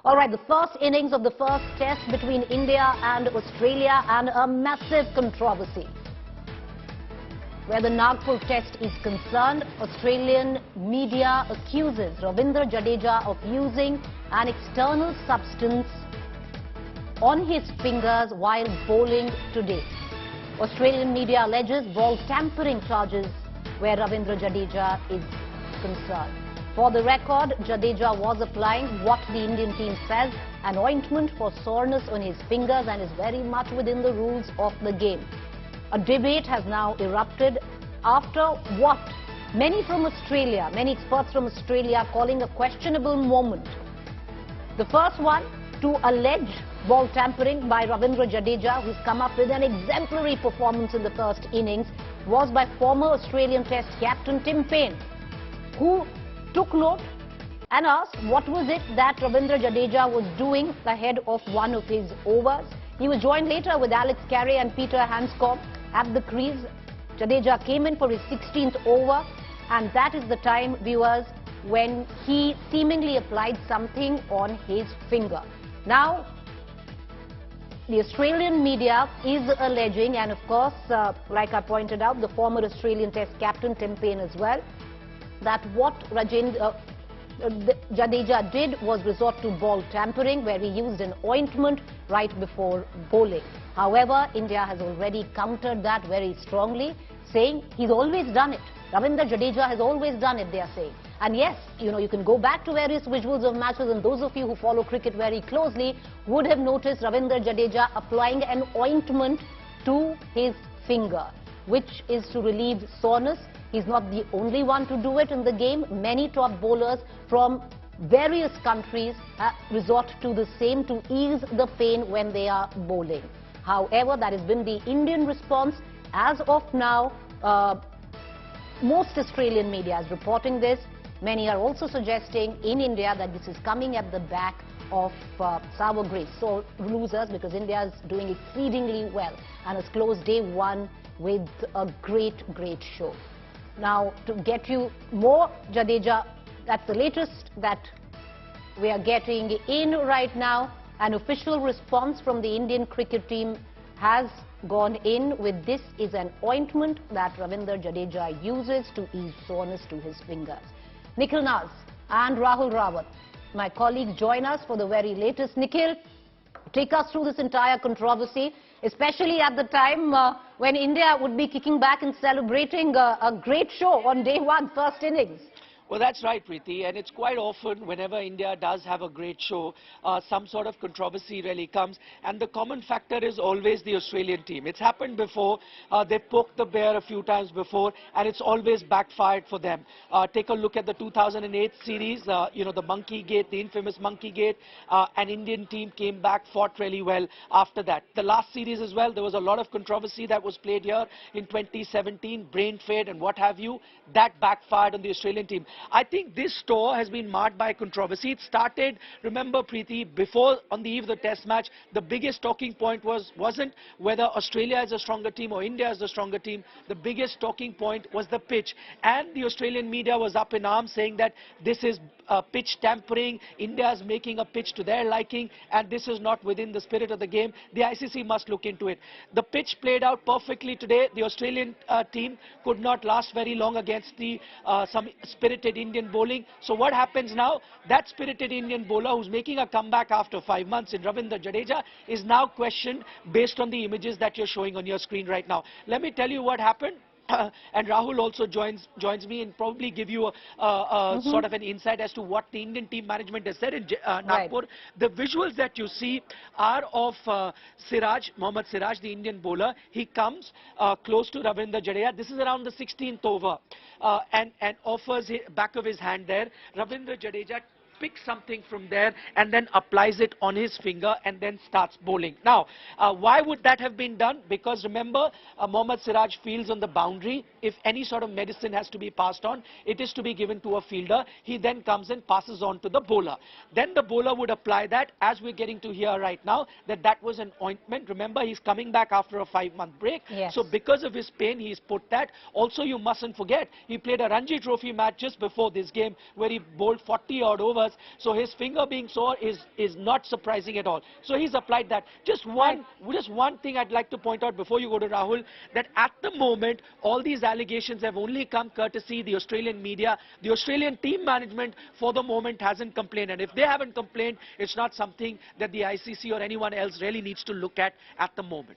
All right, the first innings of the first test between India and Australia, and a massive controversy. Where the Nagpur test is concerned, Australian media accuses Ravindra Jadeja of using an external substance on his fingers while bowling today. Australian media alleges ball tampering charges where Ravindra Jadeja is concerned. For the record, Jadeja was applying what the Indian team says, an ointment for soreness on his fingers, and is very much within the rules of the game. A debate has now erupted after what many experts from Australia calling a questionable moment. The first one, to allege ball tampering by Ravindra Jadeja, who's come up with an exemplary performance in the first innings, was by former Australian Test captain Tim Paine, who took note and asked what was it that Ravindra Jadeja was doing ahead of one of his overs. He was joined later with Alex Carey and Peter Handscomb at the crease. Jadeja came in for his 16th over, and that is the time, viewers, when he seemingly applied something on his finger. Now, the Australian media is alleging, and of course, like I pointed out, the former Australian Test captain Tim Paine as well, that what Jadeja did was resort to ball tampering, where he used an ointment right before bowling. However, India has already countered that very strongly, saying he's always done it. Ravindra Jadeja has always done it, they are saying. And yes, you can go back to various visuals of matches, and those of you who follow cricket very closely would have noticed Ravindra Jadeja applying an ointment to his finger, which is to relieve soreness. He's not the only one to do it in the game. Many top bowlers from various countries resort to the same to ease the pain when they are bowling. However, that has been the Indian response. As of now, most Australian media is reporting this. Many are also suggesting in India that this is coming at the back of sour grapes, so losers, because India is doing exceedingly well and has closed day one with a great show. Now, to get you more Jadeja, that's the latest that we are getting in right now. An official response from the Indian cricket team has gone in with this is an ointment that Ravindra Jadeja uses to ease soreness to his fingers. Nikhil Naz and Rahul Rawat, my colleagues, join us for the very latest. Nikhil, take us through this entire controversy, especially at the time when India would be kicking back and celebrating a great show on day one, first innings. Well, that's right, Preeti, and it's quite often whenever India does have a great show, some sort of controversy really comes, and the common factor is always the Australian team. It's happened before, they poked the bear a few times before, and it's always backfired for them. Take a look at the 2008 series, the Monkey Gate, the infamous Monkey Gate. An Indian team came back, fought really well after that. The last series as well, there was a lot of controversy that was played here in 2017, brain fade and what have you. That backfired on the Australian team. I think this tour has been marred by controversy. It started, remember Preeti, before on the eve of the test match, the biggest talking point wasn't whether Australia is a stronger team or India is the stronger team. The biggest talking point was the pitch. And the Australian media was up in arms saying that this is pitch tampering, India is making a pitch to their liking, and this is not within the spirit of the game. The ICC must look into it. The pitch played out perfectly today. The Australian team could not last very long against some spirited Indian bowling. So what happens now? That spirited Indian bowler who's making a comeback after 5 months in Ravindra Jadeja is now questioned based on the images that you're showing on your screen right now. Let me tell you what happened. And Rahul also joins me and probably give you a sort of an insight as to what the Indian team management has said in Nagpur. Right. The visuals that you see are of Mohammad Siraj, the Indian bowler. He comes close to Ravindra Jadeja. This is around the 16th over and offers back of his hand there. Ravindra Jadeja picks something from there and then applies it on his finger and then starts bowling. Now, why would that have been done? Because remember, Mohammad Siraj fields on the boundary. If any sort of medicine has to be passed on, it is to be given to a fielder. He then comes and passes on to the bowler. Then the bowler would apply that, as we're getting to hear right now, that was an ointment. Remember, he's coming back after a 5-month break. Yes. So because of his pain, he's put that. Also, you mustn't forget, he played a Ranji Trophy match just before this game where he bowled 40 odd overs fingers. So his finger being sore is not surprising at all. So he's applied that. Just one thing I'd like to point out before you go to Rahul, that at the moment, all these allegations have only come courtesy the Australian media. The Australian team management for the moment hasn't complained. And if they haven't complained, it's not something that the ICC or anyone else really needs to look at the moment.